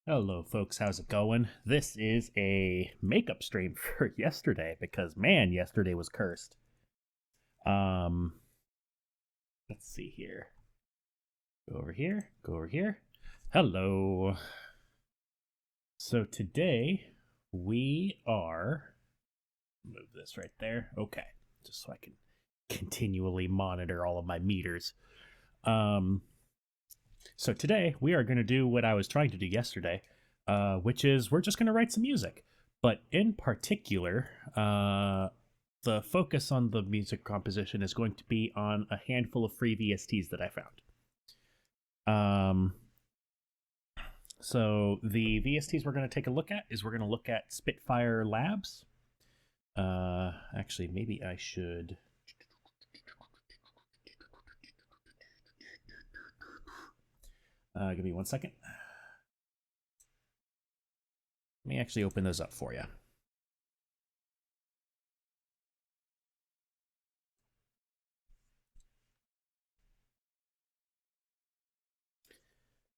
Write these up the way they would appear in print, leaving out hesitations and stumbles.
Hello, folks. How's it going? This is a makeup stream for yesterday because, man, yesterday was cursed. Um, let's see here. Go over here. Go over here. Hello. So today we are move this right there. Okay, just so I can continually monitor all of my meters. Um, so today we are going to do what I was trying to do yesterday, which is we're just going to write some music. But in particular, the focus on the music composition is going to be on a handful of free VSTs that I found. So the VSTs we're going to take a look at is we're going to look at Spitfire Labs. Actually, maybe I should. Give me 1 second. Let me actually open those up for you.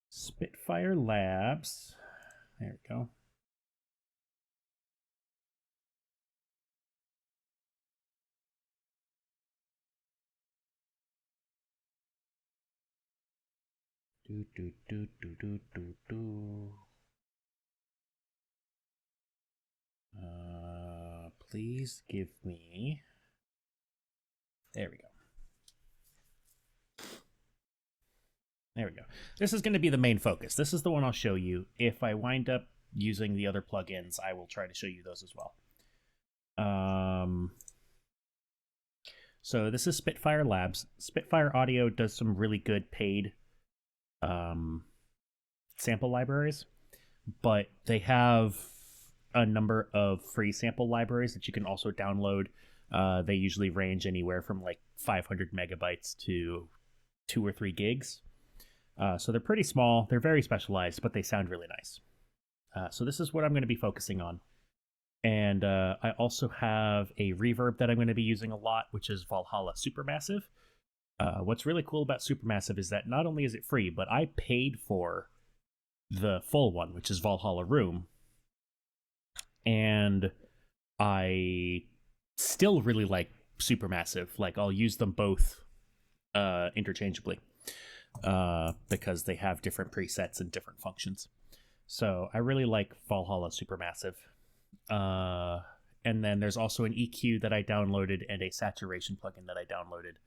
Spitfire Labs. There we go. Please give me. There we go. There we go. This is going to be the main focus. This is the one I'll show you. If I wind up using the other plugins, I will try to show you those as well. So this is Spitfire Labs. Spitfire Audio does some really good paid sample libraries, but they have a number of free sample libraries that you can also download. They usually range anywhere from like 500 megabytes to 2 or 3 gigs. So they're pretty small. They're very specialized, but they sound really nice. So this is what I'm going to be focusing on. And I also have a reverb that I'm going to be using a lot, which is Valhalla Supermassive. What's really cool about Supermassive is that not only is it free, but I paid for the full one, which is Valhalla Room. And I still really like Supermassive. Like, I'll use them both interchangeably because they have different presets and different functions. So I really like Valhalla Supermassive. And then there's also an EQ that I downloaded and a saturation plugin that I downloaded.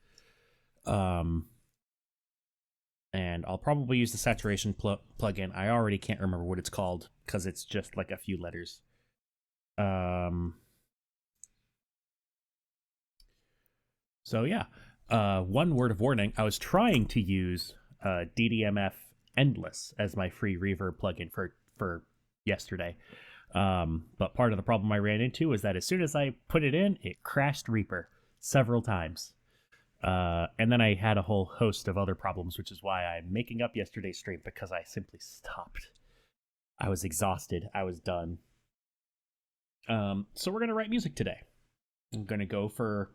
And I'll probably use the saturation plugin. I already can't remember what it's called because it's just like a few letters. So yeah, one word of warning. I was trying to use DDMF Endless as my free reverb plugin for yesterday. But part of the problem I ran into was that as soon as I put it in, it crashed Reaper several times. And then I had a whole host of other problems, which is why I'm making up yesterday's stream because I simply stopped. I was exhausted. I was done. So we're going to write music today. I'm going to go for,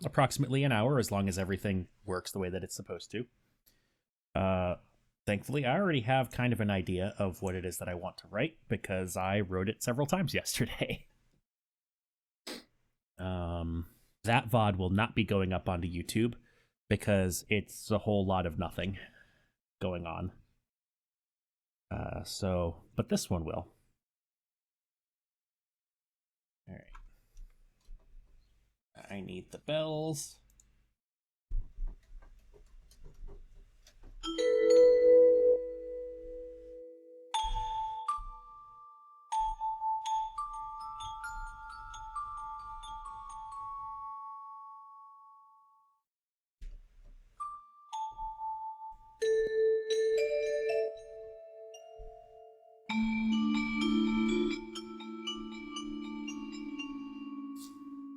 approximately an hour as long as everything works the way that it's supposed to. Thankfully, I already have kind of an idea of what it is that I want to write because I wrote it several times yesterday. That VOD will not be going up onto YouTube because it's a whole lot of nothing going on. But this one will. All right. I need the bells.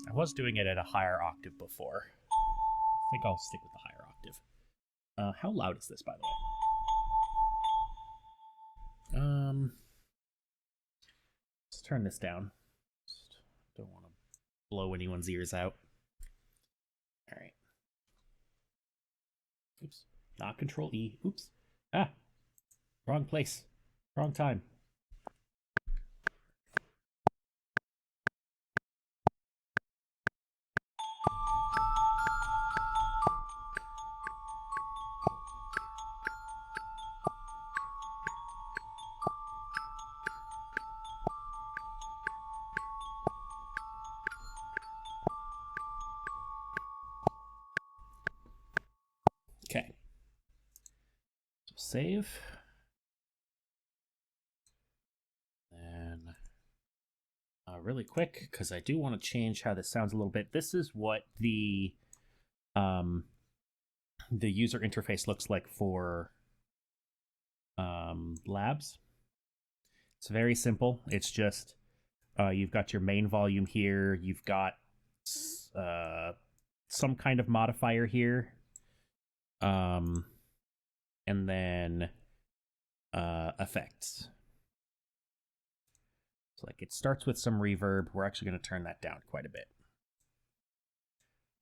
I was doing it at a higher octave before. I think I'll stick with the higher octave. How loud is this, by the way? Let's turn this down. Just don't want to blow anyone's ears out. All right. Oops. Not Control E. Oops. Ah. Wrong place. Wrong time. save. And really quick, because I do want to change how this sounds a little bit. This is what the user interface looks like for labs. It's very simple. It's just you've got your main volume here. You've got some kind of modifier here. And then effects. So like it starts with some reverb. We're actually going to turn that down quite a bit.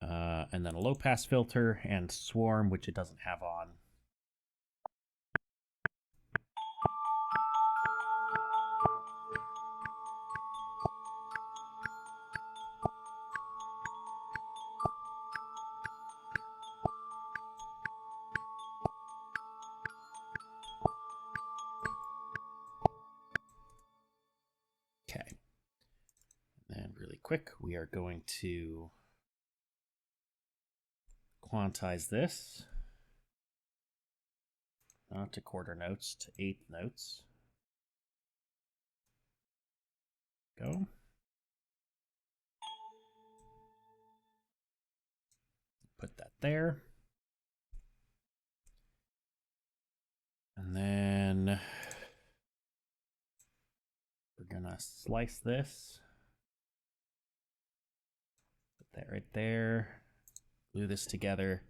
And then a low pass filter and swarm, which it doesn't have on. Okay. And then really quick, we are going to quantize this. Not to quarter notes, to eighth notes. Go. Put that there. And then we're gonna slice this. Put that right there. Glue this together.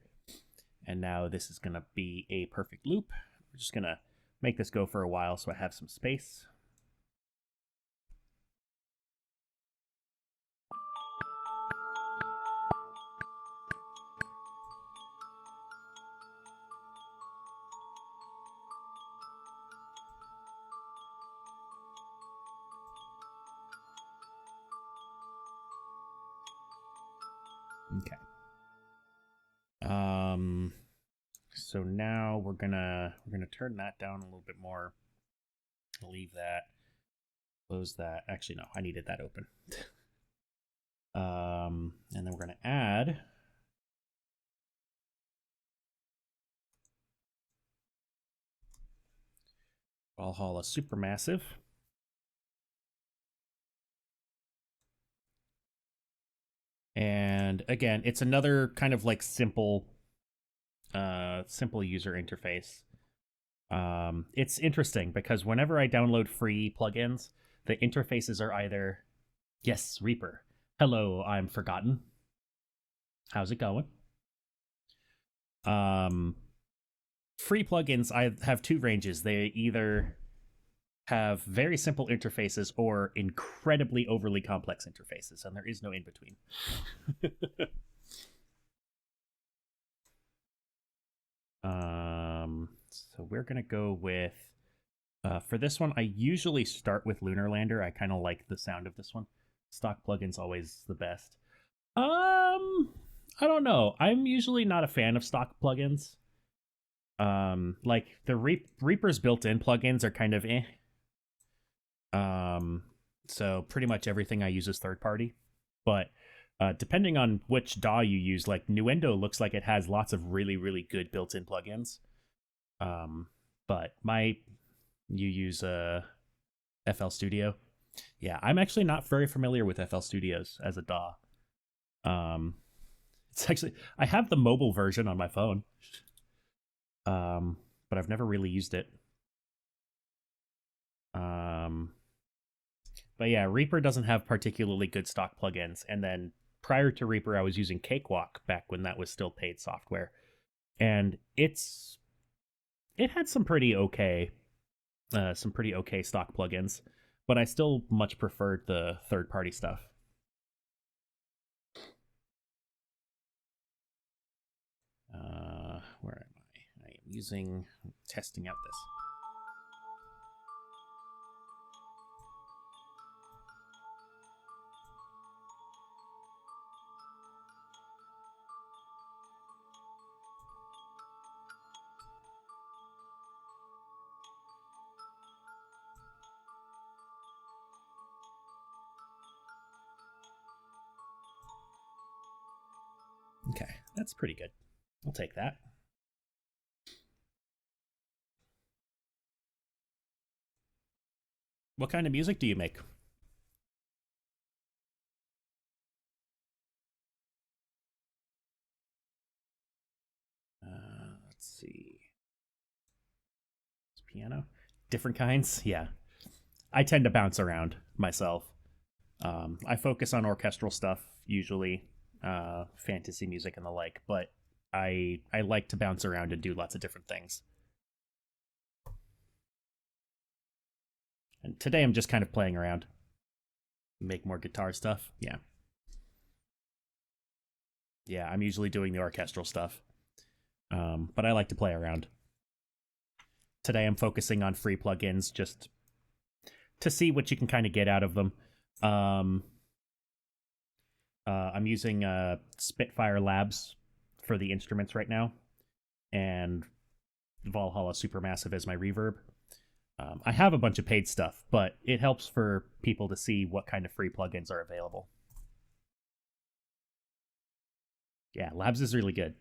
And now this is gonna be a perfect loop. We're just gonna make this go for a while so I have some space. Okay. So now we're gonna turn that down a little bit more. Leave that. Close that. Actually, no, I needed that open. And then we're gonna add Valhalla Supermassive. And again, it's another kind of like simple user interface. It's interesting because whenever I download free plugins, the interfaces are either, yes, Reaper. Hello, I'm Forgotten. How's it going? Free plugins, I have two ranges. They either have very simple interfaces or incredibly overly complex interfaces, and there is no in between. So we're gonna go with for this one. I usually start with Lunar Lander. I kind of like the sound of this one. Stock plugin's always the best. I don't know. I'm usually not a fan of stock plugins. Like the Reaper's built-in plugins are kind of eh. So pretty much everything I use is third party, but depending on which DAW you use, like Nuendo looks like it has lots of really, really good built-in plugins. But you use FL Studio. Yeah, I'm actually not very familiar with FL Studios as a DAW. It's actually, I have the mobile version on my phone. But I've never really used it. But yeah, Reaper doesn't have particularly good stock plugins. And then prior to Reaper, I was using Cakewalk back when that was still paid software. And it had some pretty okay stock plugins, but I still much preferred the third-party stuff. Where am I? I am testing out this. Okay, that's pretty good. I'll take that. What kind of music do you make? Let's see. Piano? Different kinds? Yeah. I tend to bounce around myself. I focus on orchestral stuff usually, fantasy music and the like, but I like to bounce around and do lots of different things. And today I'm just kind of playing around, make more guitar stuff. Yeah. Yeah, I'm usually doing the orchestral stuff. But I like to play around. Today I'm focusing on free plugins just to see what you can kind of get out of them. Um, I'm using Spitfire Labs for the instruments right now, and Valhalla Supermassive as my reverb. I have a bunch of paid stuff, but it helps for people to see what kind of free plugins are available. Yeah, Labs is really good.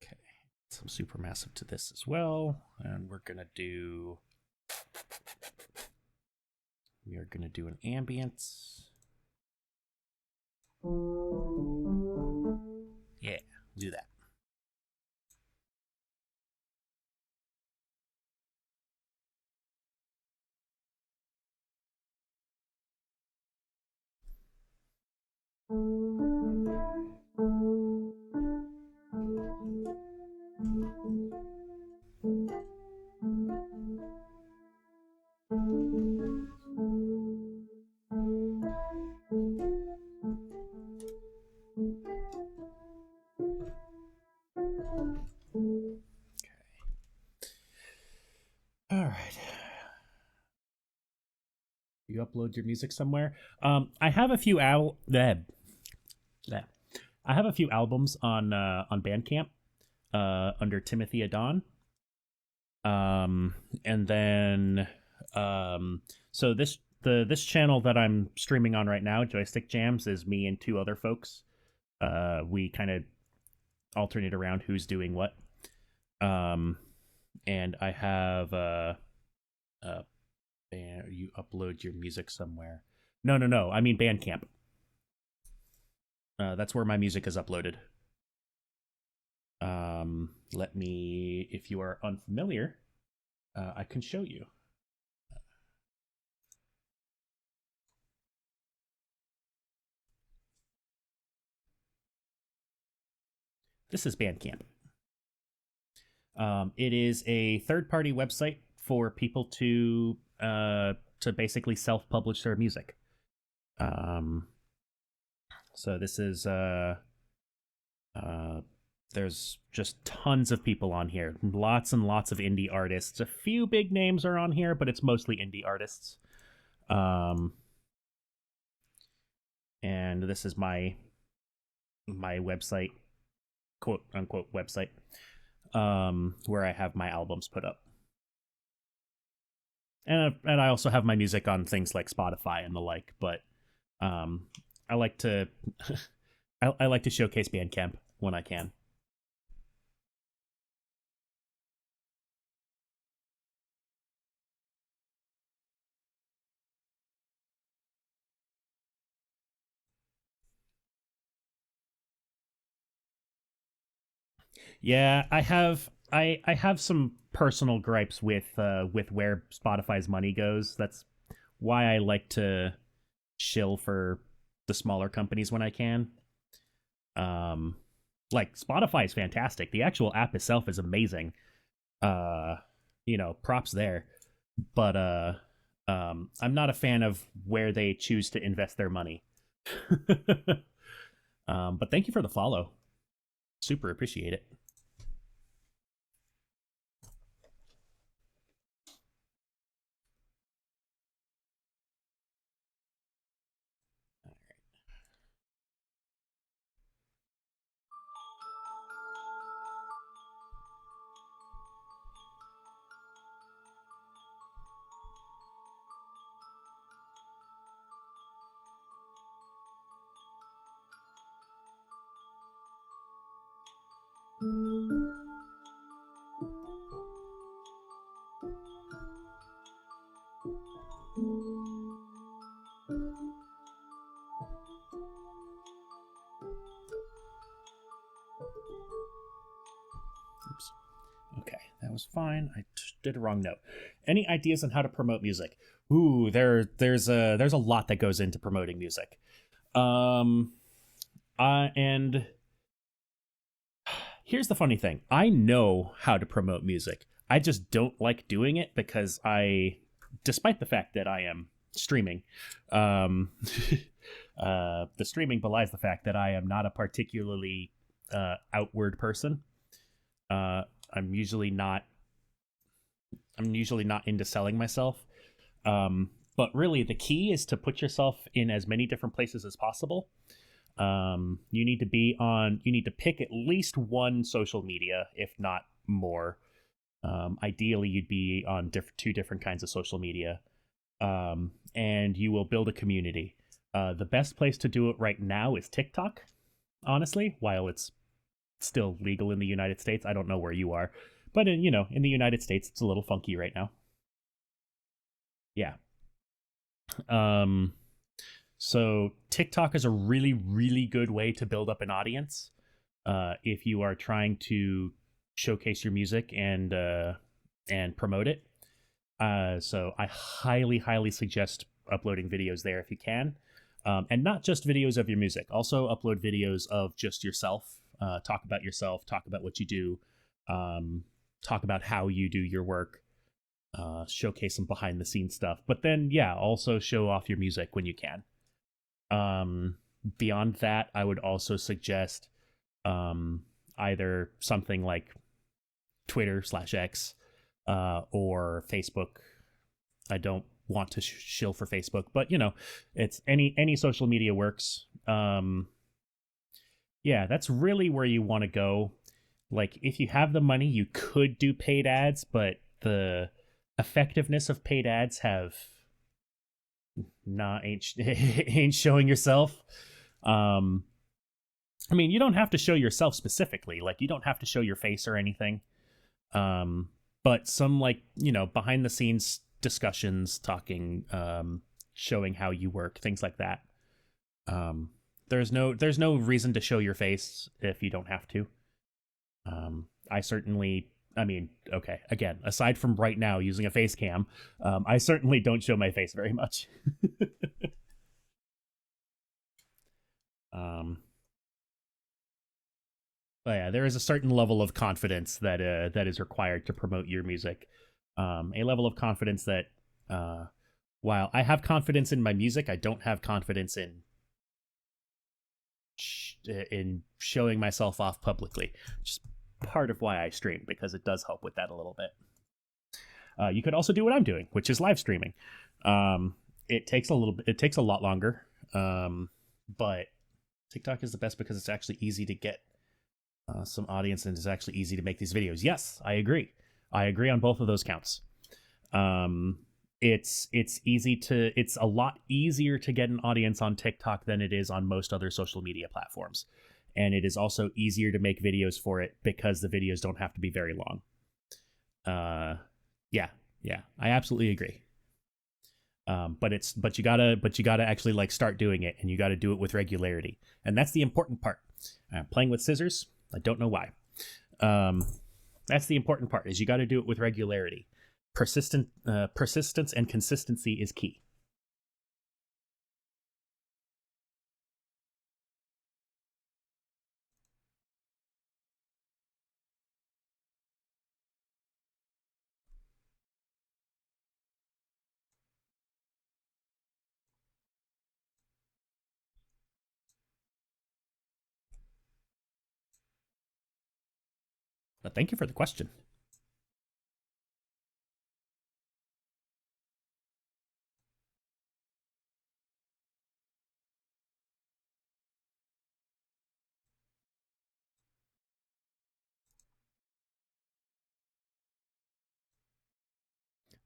Okay, some Supermassive to this as well, and we are gonna do an ambience. Yeah, do that. All right. You upload your music somewhere. I have a few I have a few albums on Bandcamp under Timothy Adon. And then so this channel that I'm streaming on right now, Joystick Jams, is me and two other folks. We kind of alternate around who's doing what. And I have you upload your music somewhere. No. I mean Bandcamp. That's where my music is uploaded. Let me, if you are unfamiliar, I can show you. This is Bandcamp. It is a third-party website for people to basically self-publish their music. So this is there's just tons of people on here, lots and lots of indie artists. A few big names are on here, but it's mostly indie artists. And this is my website, quote unquote website, where I have my albums put up. And I also have my music on things like Spotify and the like, but I like to I like to showcase Bandcamp when I can. Yeah, I have some personal gripes with where Spotify's money goes. That's why I like to shill for the smaller companies when I can. Um like Spotify is fantastic. The actual app itself is amazing. Uh props there. But I'm not a fan of where they choose to invest their money. But thank you for the follow. Super appreciate it. Oops. Okay, that was fine. I did a wrong note. Any ideas on how to promote music? Ooh, there's a lot that goes into promoting music. Um, and here's the funny thing: I know how to promote music. I just don't like doing it because despite the fact that I am streaming, um, the streaming belies the fact that I am not a particularly outward person. Uh, I'm usually not. I'm usually not into selling myself. But really, the key is to put yourself in as many different places as possible. You need to be on. You need to pick at least one social media, if not more. Ideally, you'd be on two different kinds of social media, and you will build a community. The best place to do it right now is TikTok. Honestly, while it's still legal in the United States, I don't know where you are, but in the United States, it's a little funky right now. Yeah. Um, so TikTok is a really, really good way to build up an audience. If you are trying to showcase your music and promote it. So I highly, highly suggest uploading videos there if you can. And not just videos of your music. Also upload videos of just yourself. Talk about yourself. Talk about what you do. Talk about how you do your work. Showcase some behind the scenes stuff. But then, yeah, also show off your music when you can. Beyond that, I would also suggest either something like Twitter/X or Facebook. I don't want to shill for Facebook, but it's any social media works. Yeah, that's really where you want to go. Like, if you have the money, you could do paid ads, but the effectiveness of paid ads have not ain't showing yourself. Um, I mean, you don't have to show yourself specifically. Like, you don't have to show your face or anything. Um, but some, like, behind the scenes discussions, talking, showing how you work, things like that. Um, there's no reason to show your face if you don't have to. I certainly, I mean, okay, again, aside from right now using a face cam, I certainly don't show my face very much. um, but yeah, there is a certain level of confidence that is required to promote your music. A level of confidence that, uh, while I have confidence in my music, I don't have confidence in showing myself off publicly. Just part of why I stream, because it does help with that a little bit. You could also do what I'm doing, which is live streaming. It takes a little bit. It takes a lot longer, but TikTok is the best because it's actually easy to get some audience, and it's actually easy to make these videos. Yes, I agree. I agree on both of those counts. It's a lot easier to get an audience on TikTok than it is on most other social media platforms. And it is also easier to make videos for it because the videos don't have to be very long. Yeah, yeah, I absolutely agree. But you gotta actually like start doing it, and you gotta do it with regularity, and that's the important part. Playing with scissors, I don't know why. Um, that's the important part, is you got to do it with regularity. Persistence and consistency is key. But thank you for the question.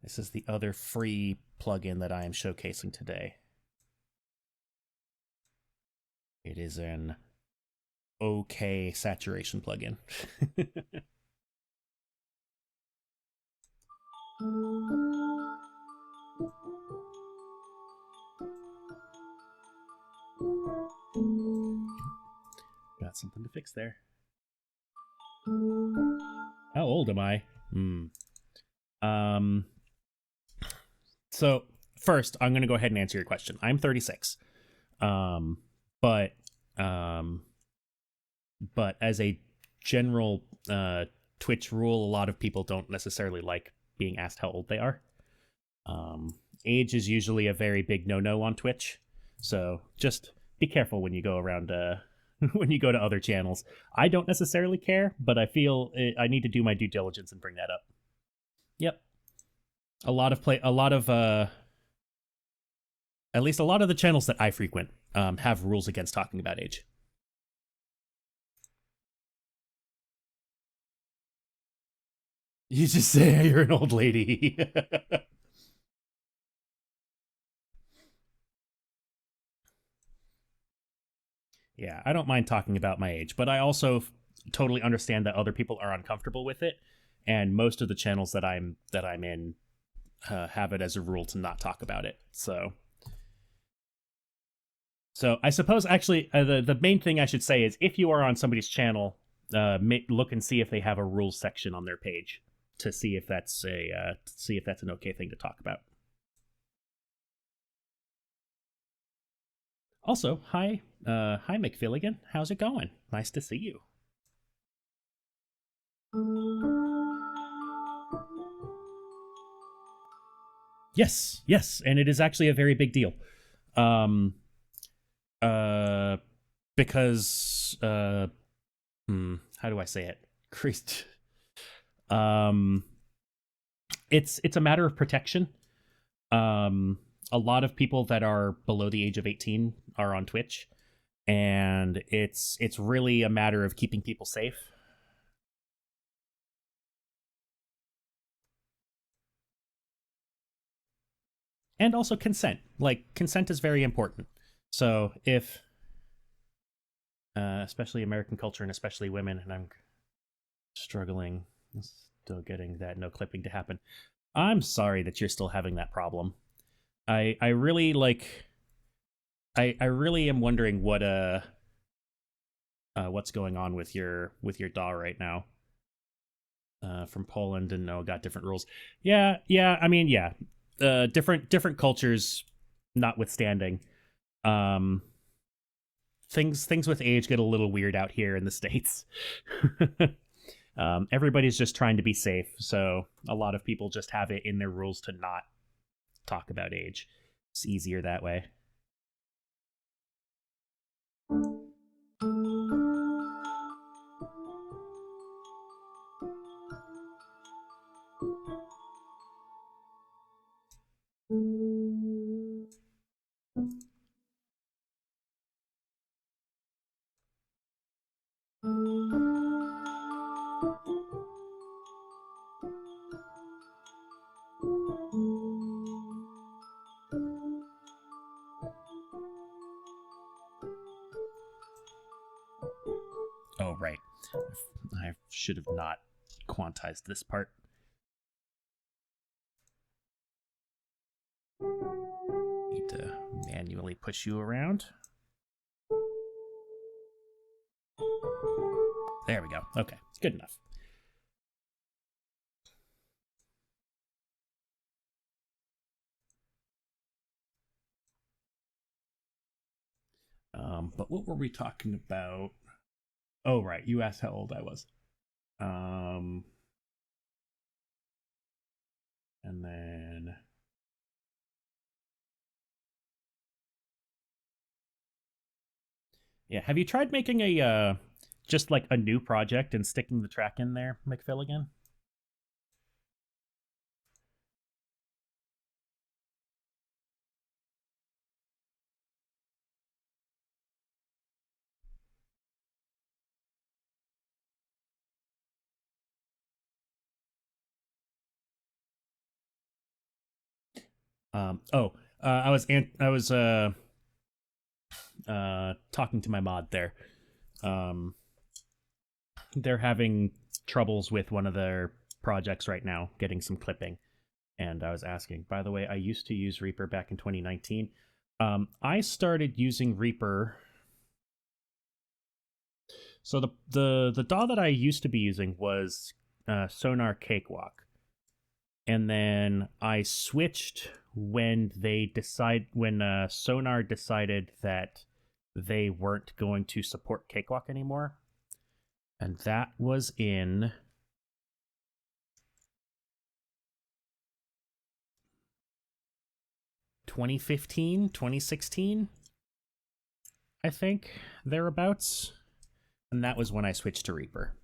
This is the other free plugin that I am showcasing today. It is an okay saturation plugin. Got something to fix there. How old am I? So first, I'm going to go ahead and answer your question. I'm 36. But as a general Twitch rule, a lot of people don't necessarily like being asked how old they are. Age is usually a very big no-no on Twitch, so just be careful when you go around when you go to other channels. I don't necessarily care, but I feel I need to do my due diligence and bring that up. Yep. At least a lot of the channels that I frequent have rules against talking about age. You just say you're an old lady. Yeah, I don't mind talking about my age, but I also totally understand that other people are uncomfortable with it, and most of the channels that I'm in have it as a rule to not talk about it. So I suppose actually the main thing I should say is if you are on somebody's channel, look and see if they have a rules section on their page to see if that's an okay thing to talk about. Also, hi McFilligan. How's it going? Nice to see you. Yes, and it is actually a very big deal. Because how do I say it? Christ. It's a matter of protection. A lot of people that are below the age of 18 are on Twitch, and it's really a matter of keeping people safe. And also consent. Like, consent is very important. So if especially American culture and especially women, and I'm struggling still getting that no clipping to happen. I'm sorry that you're still having that problem. I really like I really am wondering what's going on with your DAW right now. From Poland and got different rules. Yeah, I mean, yeah. Different cultures notwithstanding. Things with age get a little weird out here in the States. Everybody's just trying to be safe, so a lot of people just have it in their rules to not talk about age. It's easier that way. Oh, right. I should have not quantized this part. Need to manually push you around. There we go. Okay, it's good enough. But what were we talking about? Oh, right. You asked how old I was. And then yeah, have you tried making a just like a new project and sticking the track in there, McFilligan? I was talking to my mod there. Um, they're having troubles with one of their projects right now, getting some clipping. And I was asking, by the way, I used to use Reaper back in 2019. I started using Reaper. So the DAW that I used to be using was Sonar Cakewalk, and then I switched when Sonar decided that they weren't going to support Cakewalk anymore, and that was in 2015, 2016, I think, thereabouts. And that was when I switched to Reaper.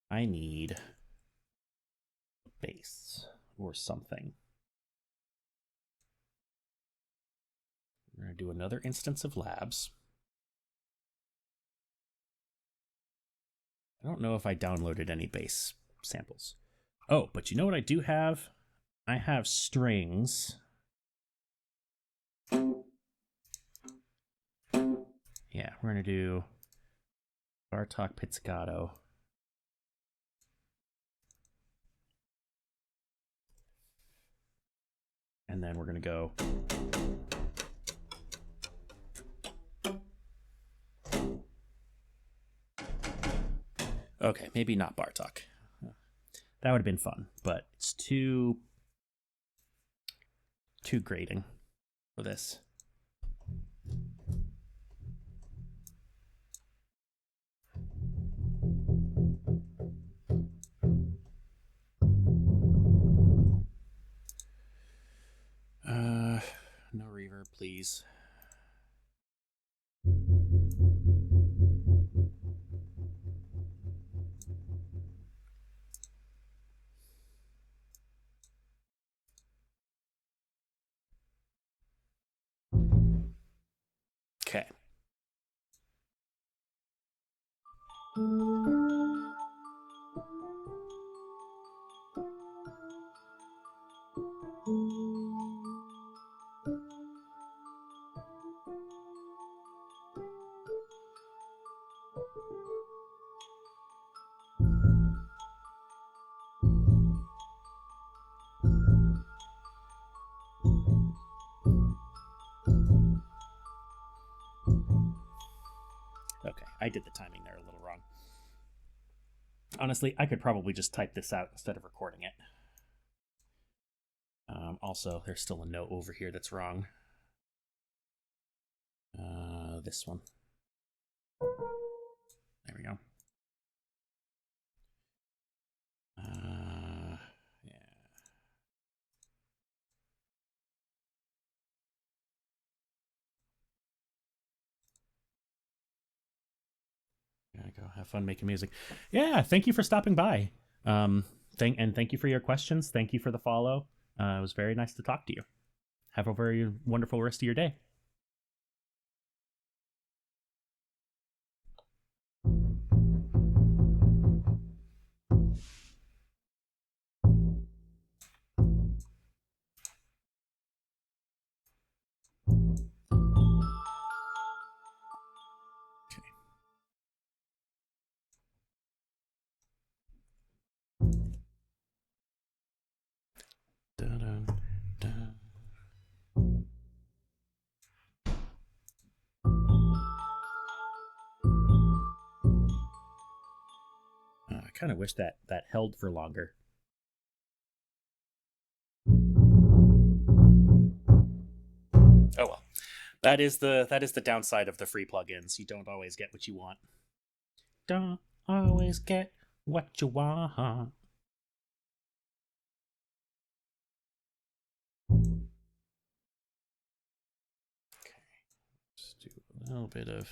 I need a base or something. We're going to do another instance of labs. I don't know if I downloaded any bass samples. Oh, but you know what I do have? I have strings. Yeah, we're going to do Bartok Pizzicato. And then we're going to go. Okay, maybe not Bartok. That would have been fun, but it's too grating for this. No reverb, please. Okay. Okay, I did the timing there a little wrong. Honestly, I could probably just type this out instead of recording it. Also, there's still a note over here that's wrong. This one. There we go. Yeah. Gotta go have fun making music. Yeah, thank you for stopping by. Thank you for your questions. Thank you for the follow. It was very nice to talk to you. Have a very wonderful rest of your day. I kind of wish that held for longer. Oh well, that is the downside of the free plugins. You don't always get what you want. Don't always get what you want. Let's do a little bit of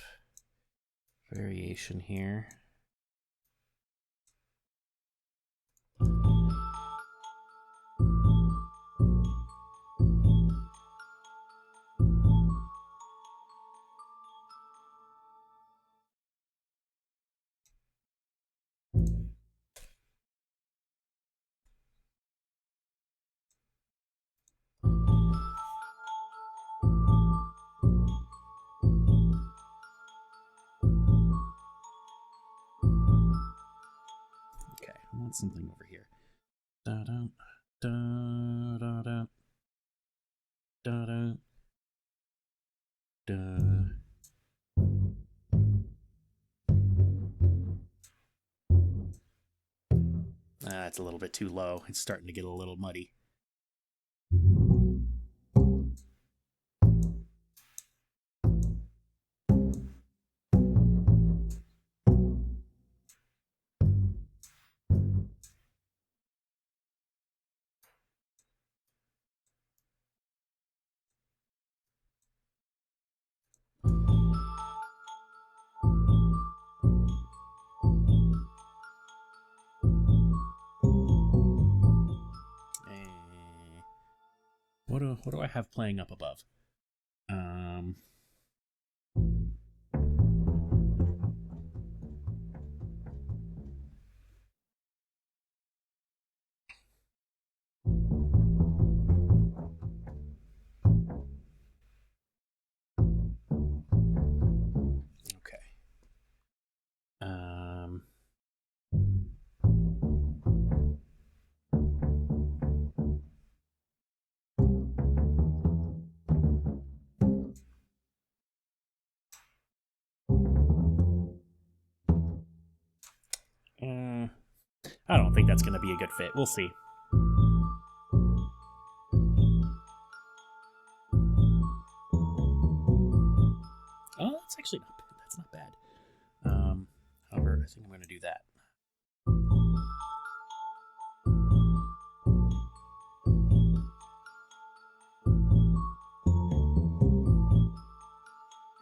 variation here. Okay, I want something over here. Da da da da da da da da. It's a little bit too low. It's starting to get a little muddy. What do I have playing up above? Okay. I don't think that's going to be a good fit. We'll see. Oh, that's actually not bad. That's not bad. However, I think I'm going to do that.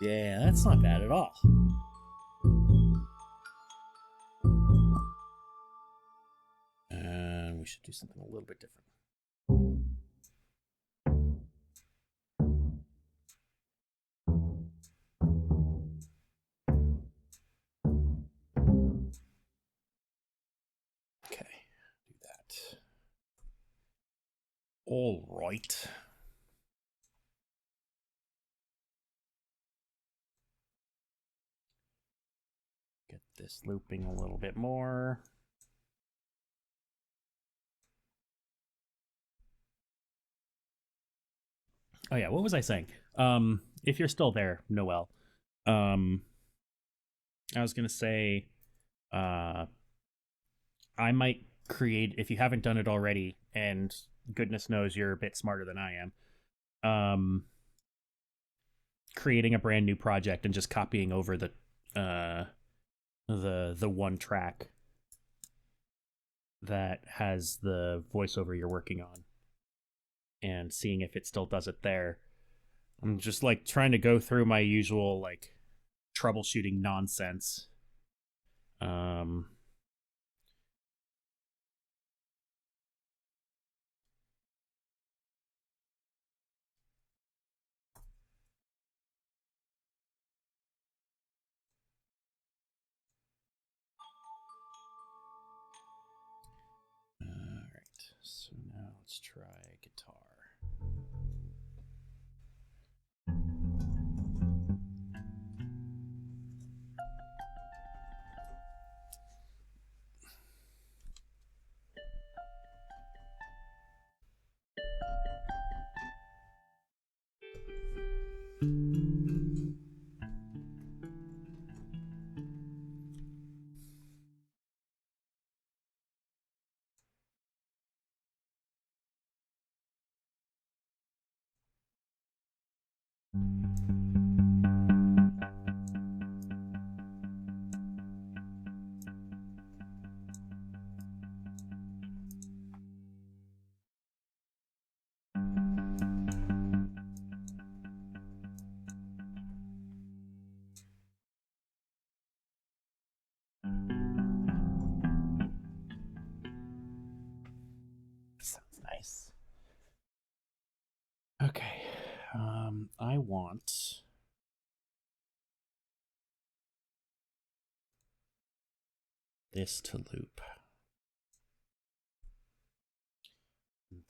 Yeah, that's not bad at all. We should do something a little bit different. Okay, do that. All right. Get this looping a little bit more. Oh yeah, what was I saying? If you're still there, Noel, I was gonna say, I might create, if you haven't done it already, and goodness knows you're a bit smarter than I am, creating a brand new project and just copying over the one track that has the voiceover you're working on, and seeing if it still does it there. I'm just like trying to go through my usual like troubleshooting nonsense. Alright, so now let's try guitar. I want this to loop.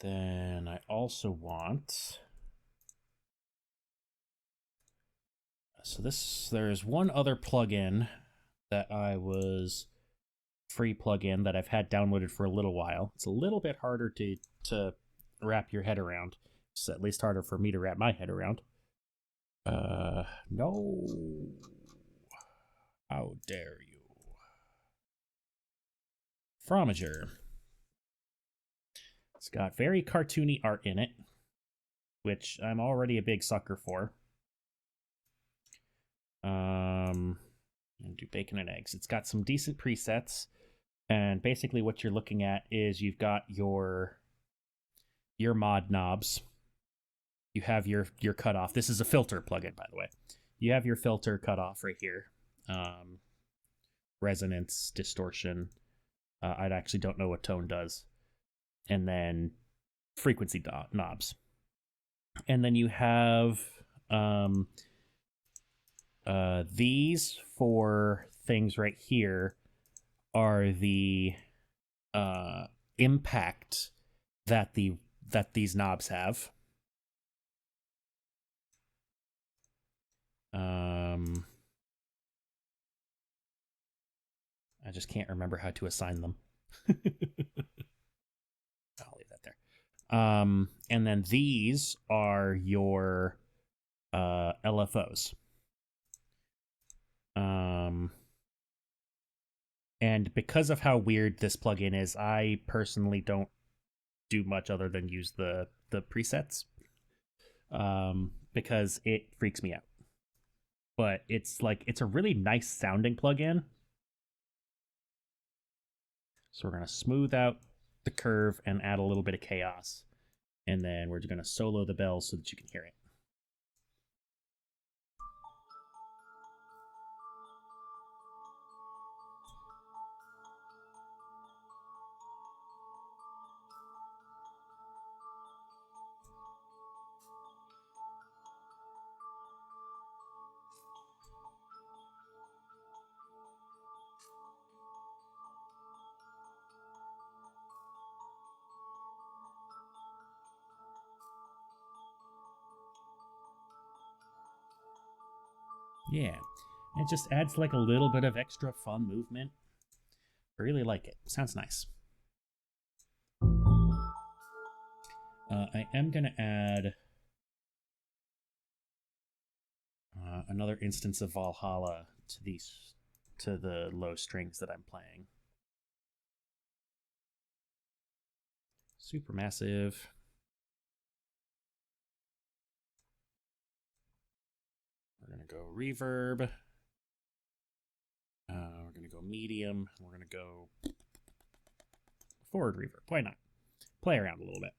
Then I also want, so there's one other plugin that I was free plugin that I've had downloaded for a little while. It's a little bit harder to wrap your head around. It's at least harder for me to wrap my head around. No. How dare you? Fromager. It's got very cartoony art in it, which I'm already a big sucker for. And do bacon and eggs. It's got some decent presets, and basically what you're looking at is you've got your mod knobs. You have your cutoff. This is a filter plugin, by the way. You have your filter cutoff right here. Resonance, distortion. I actually don't know what tone does. And then frequency knobs. And then you have these four things right here are the impact that these knobs have. I just can't remember how to assign them. I'll leave that there. And then these are your LFOs. And because of how weird this plugin is, I personally don't do much other than use the presets, because it freaks me out. But it's a really nice sounding plugin. So we're going to smooth out the curve and add a little bit of chaos. And then we're going to solo the bells so that you can hear it. Yeah, it just adds like a little bit of extra fun movement. I really like it. Sounds nice. I am going to add another instance of Valhalla to the low strings that I'm playing. Supermassive. We're going to go reverb. We're going to go medium. We're going to go forward reverb. Why not? Play around a little bit.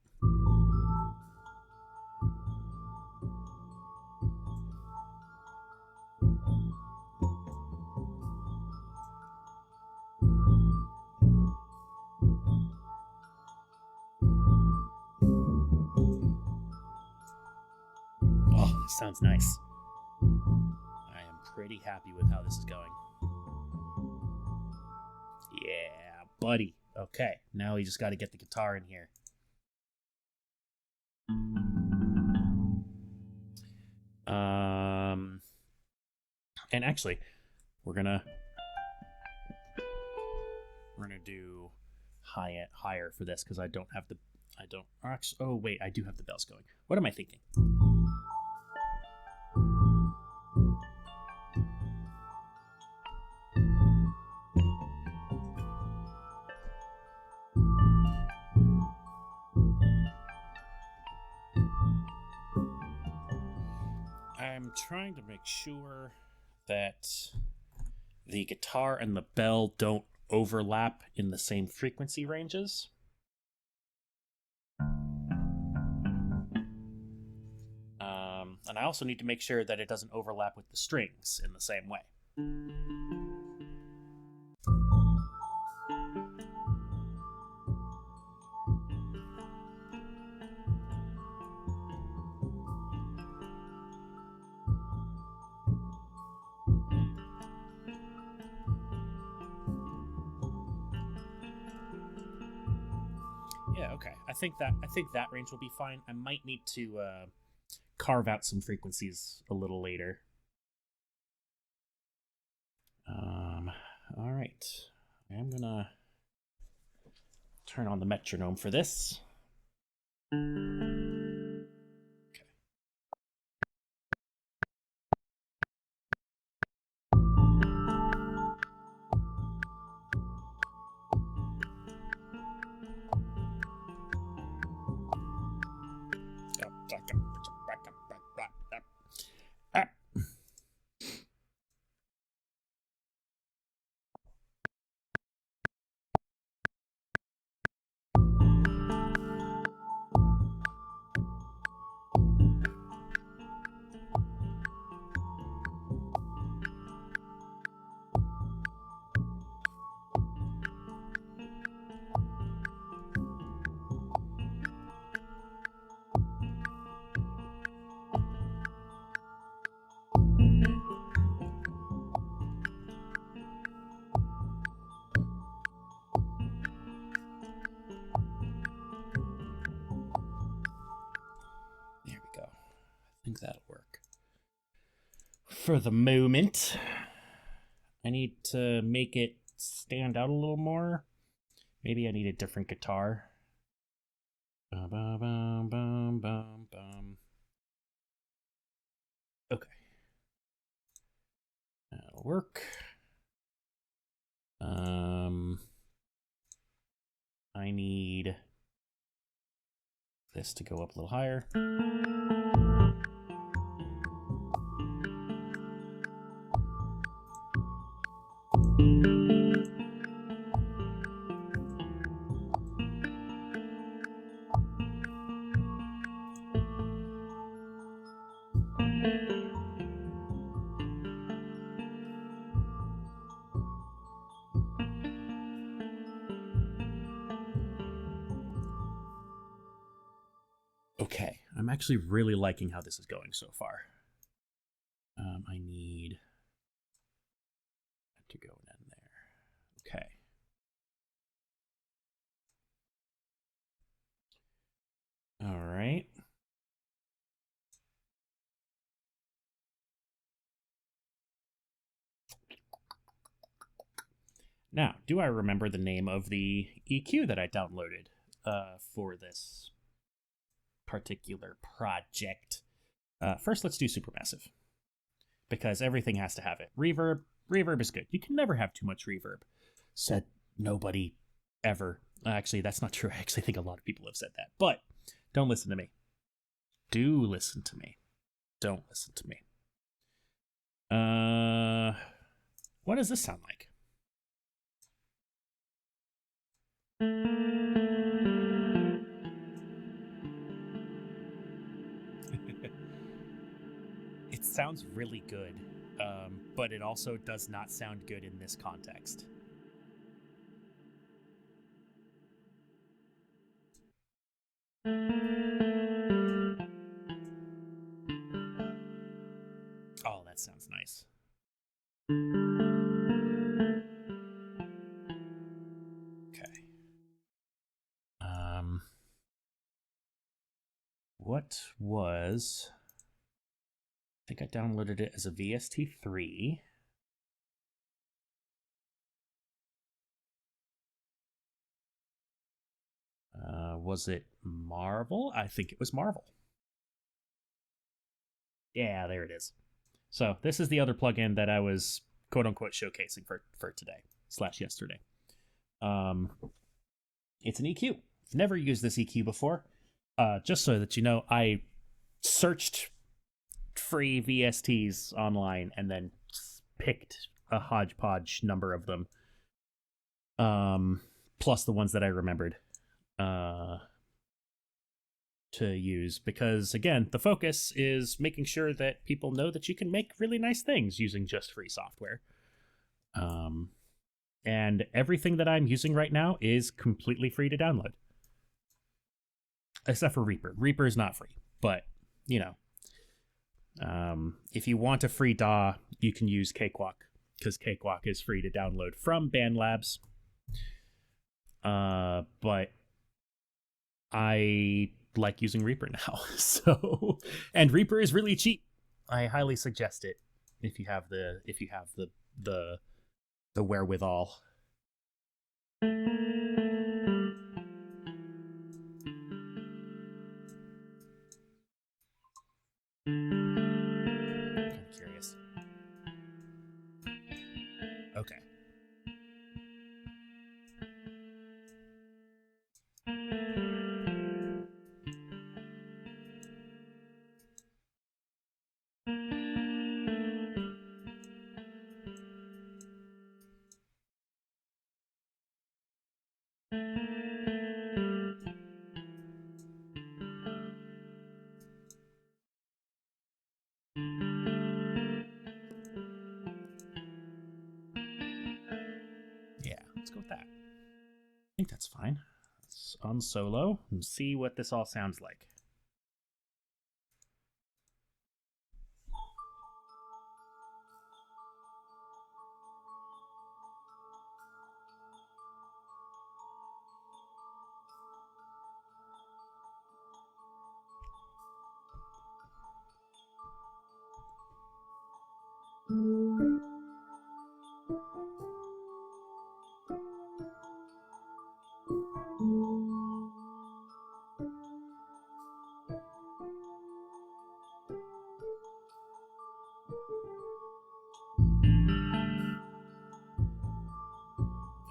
Oh, this sounds nice. I am pretty happy with how this is going. Yeah, buddy. Okay, now we just got to get the guitar in here. And actually, we're gonna do higher for this because I don't. Actually, oh wait, I do have the bells going. What am I thinking? I'm trying to make sure that the guitar and the bell don't overlap in the same frequency ranges. And I also need to make sure that it doesn't overlap with the strings in the same way. okay. I think that range will be fine. I might need to carve out some frequencies a little later. All right. I'm gonna turn on the metronome for this. There we go. I think that'll work. For the moment, I need to make it stand out a little more. Maybe I need a different guitar. Okay. That'll work. I need this to go up a little higher. Okay, I'm actually really liking how this is going so far. I need to go in there. Okay. All right. Now, do I remember the name of the EQ that I downloaded for this particular project? First, let's do Supermassive, because everything has to have it. Reverb is good. You can never have too much reverb. Said nobody ever. Actually, that's not true. I actually think a lot of people have said that. But don't listen to me. Do listen to me. Don't listen to me. What does this sound like? It sounds really good, but it also does not sound good in this context. Oh, that sounds nice. Okay. What was... I think I downloaded it as a VST3. Was it Marvel? I think it was Marvel. Yeah, there it is. So this is the other plugin that I was quote unquote showcasing for today / yesterday. It's an EQ. I've never used this EQ before. Just so that you know, I searched free VSTs online and then picked a hodgepodge number of them. Plus the ones that I remembered to use, because again, the focus is making sure that people know that you can make really nice things using just free software. And everything that I'm using right now is completely free to download, except for Reaper. Reaper is not free, but you know, if you want a free DAW, you can use Cakewalk, because Cakewalk is free to download from BandLabs. But I like using Reaper now. So, and Reaper is really cheap. I highly suggest it if you have the the wherewithal. I'm kind of curious. Okay. Yeah, let's go with that. I think that's fine. Let's unsolo and see what this all sounds like.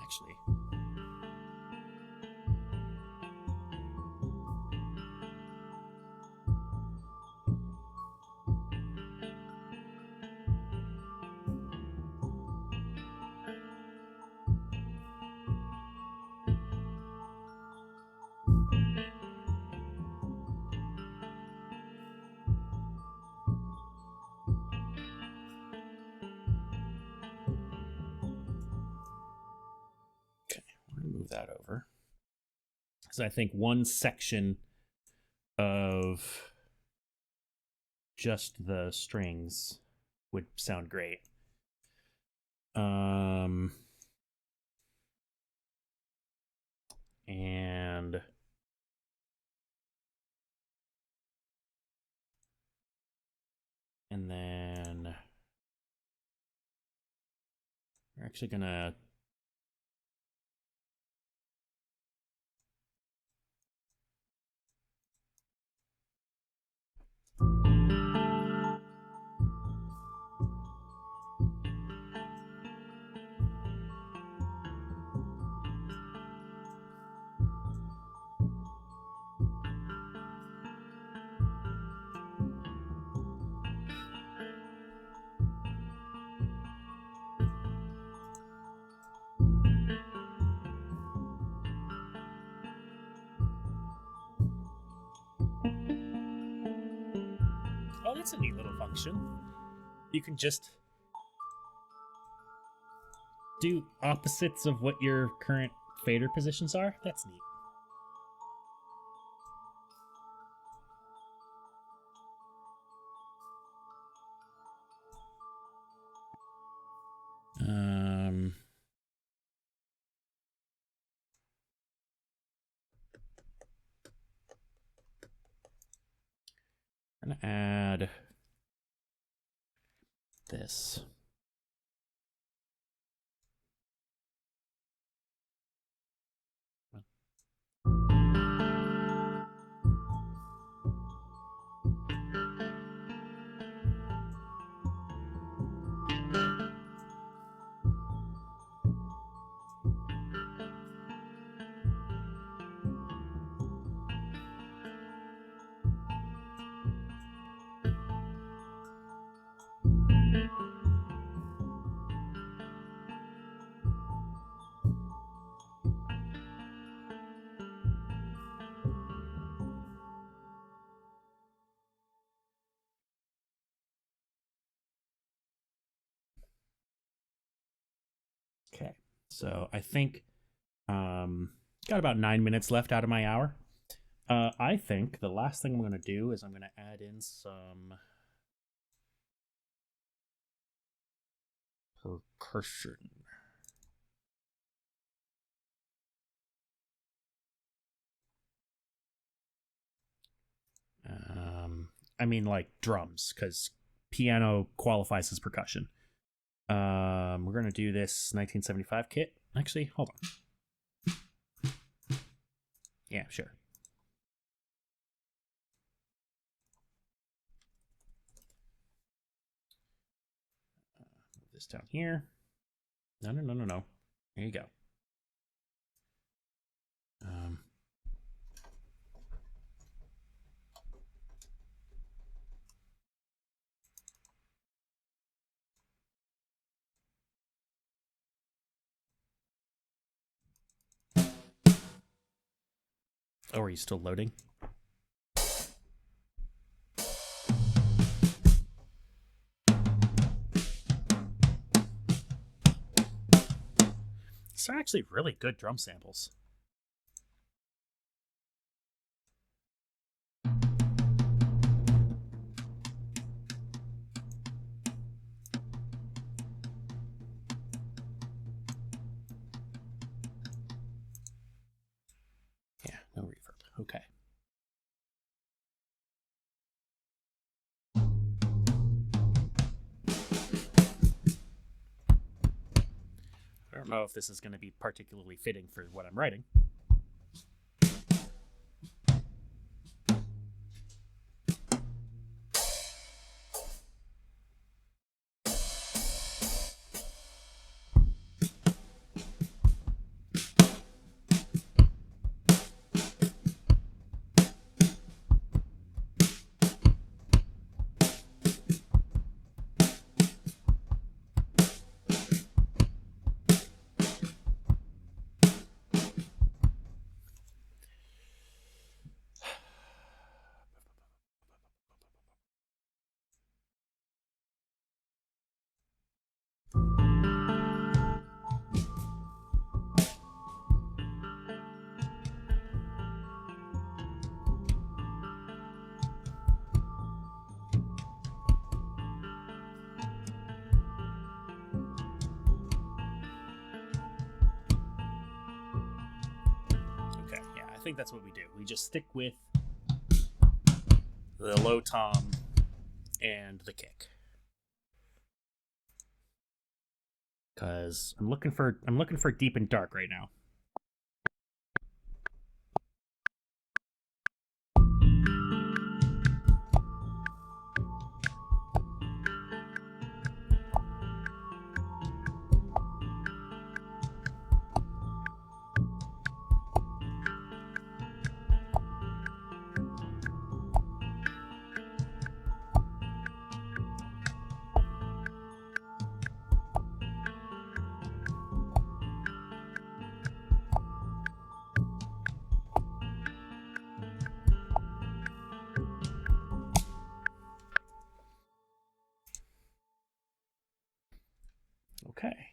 Actually, okay, we're gonna move that over because I think one section of just the strings would sound great. And then we're actually gonna oh, that's a neat little function. You can just do opposites of what your current fader positions are. That's neat. Um, I'm gonna add this. Okay, so I think got about 9 minutes left out of my hour. I think the last thing I'm going to do is I'm going to add in some percussion. I mean like drums, because piano qualifies as percussion. We're gonna do this 1975 kit. Actually, hold on. Yeah, sure. Move this down here. No. There you go. Oh, are you still loading? These are actually really good drum samples. Yeah, no reverb. Okay. I don't know if this is going to be particularly fitting for what I'm writing. I think that's what we do. We just stick with the low tom and the kick. Cause I'm looking for deep and dark right now. Okay.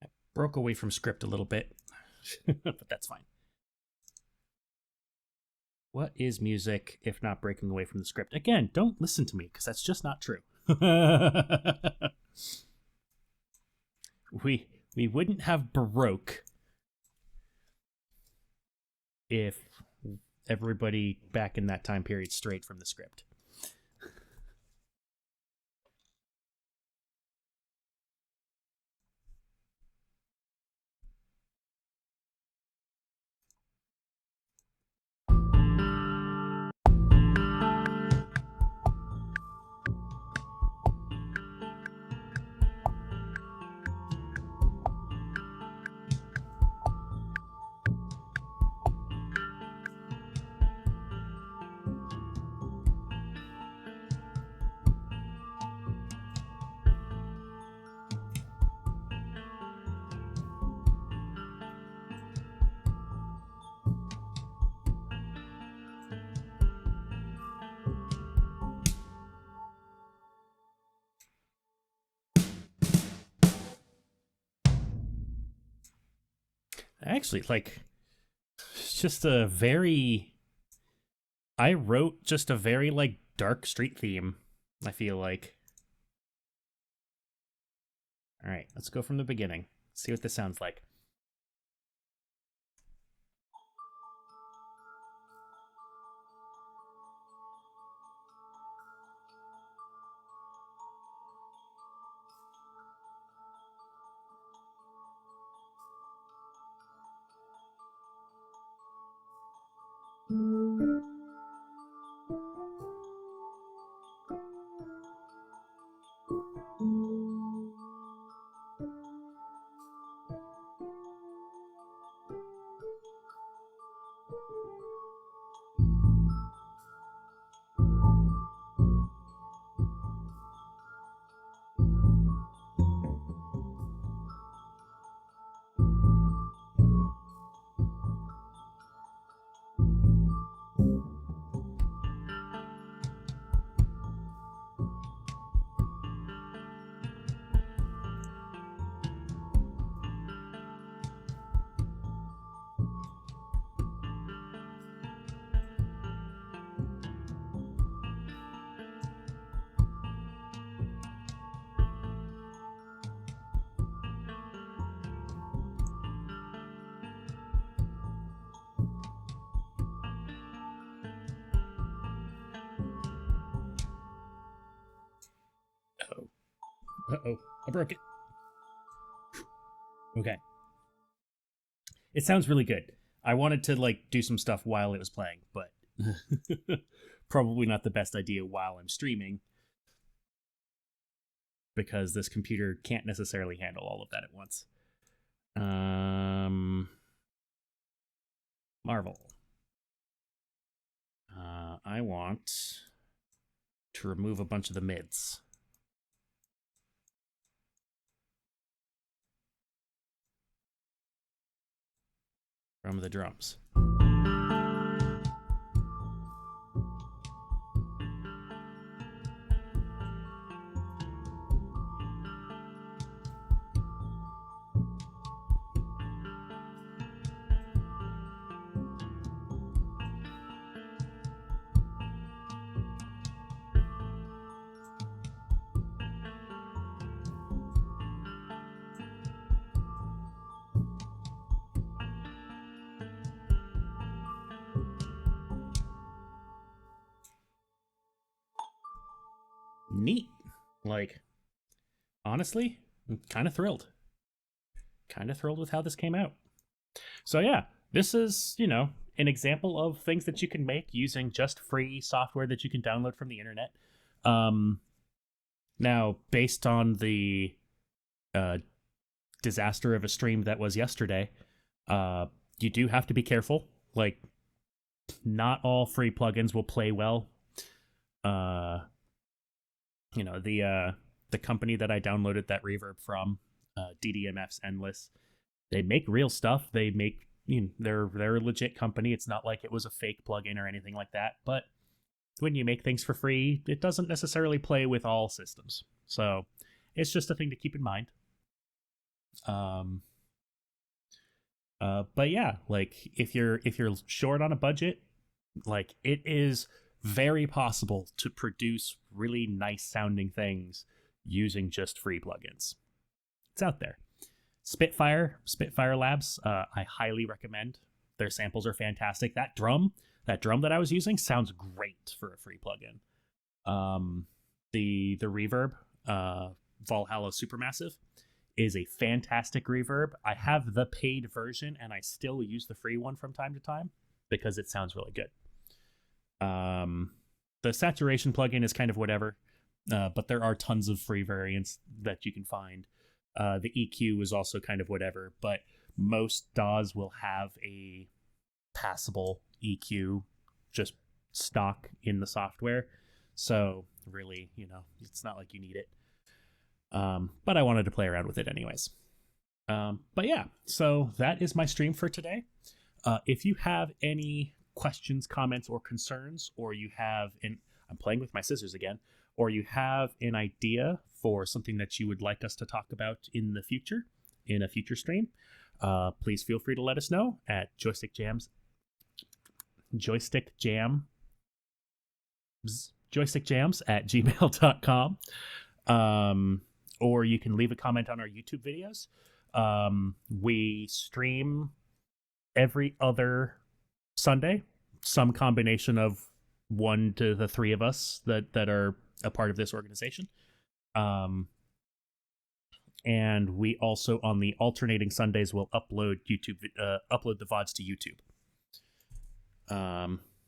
I broke away from script a little bit, but that's fine. What is music if not breaking away from the script? Again, don't listen to me because that's just not true. we wouldn't have Baroque if everybody back in that time period strayed from the script. Actually, like, it's just a very. I wrote just a very, like, dark street theme, I feel like. Alright, let's go from the beginning. See what this sounds like. Uh-oh, I broke it. Okay. It sounds really good. I wanted to like do some stuff while it was playing, but probably not the best idea while I'm streaming because this computer can't necessarily handle all of that at once. Marvel. I want to remove a bunch of the mids. From the drums. Neat. Like, honestly, I'm kind of thrilled. Kind of thrilled with how this came out. So yeah, this is, an example of things that you can make using just free software that you can download from the internet. Now, based on the disaster of a stream that was yesterday, you do have to be careful. Like, not all free plugins will play well. The company that I downloaded that reverb from, DDMF's Endless, they make real stuff. They make, they're a legit company. It's not like it was a fake plugin or anything like that. But when you make things for free, it doesn't necessarily play with all systems. So it's just a thing to keep in mind. But yeah, like if you're short on a budget, like it is very possible to produce really nice sounding things using just free plugins. It's out there. Spitfire Labs, I highly recommend. Their samples are fantastic. That drum that I was using sounds great for a free plugin. The reverb, Valhalla Supermassive, is a fantastic reverb. I have the paid version and I still use the free one from time to time because it sounds really good. The saturation plugin is kind of whatever, but there are tons of free variants that you can find. The EQ is also kind of whatever, but most DAWs will have a passable EQ just stock in the software. So really, it's not like you need it. But I wanted to play around with it anyways. But yeah, so that is my stream for today. If you have any questions, comments, or concerns, or you have I'm playing with my scissors again, or you have an idea for something that you would like us to talk about in the future, in a future stream, please feel free to let us know at joystickjams at gmail.com. Or you can leave a comment on our YouTube videos. We stream every other Sunday, some combination of one to the three of us that are a part of this organization. And we also, on the alternating Sundays, will upload the VODs to YouTube.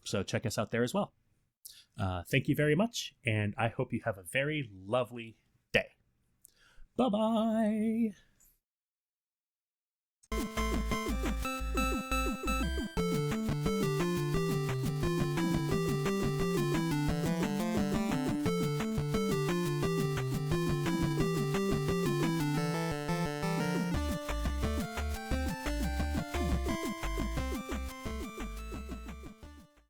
So check us out there as well. Thank you very much, and I hope you have a very lovely day. Bye-bye.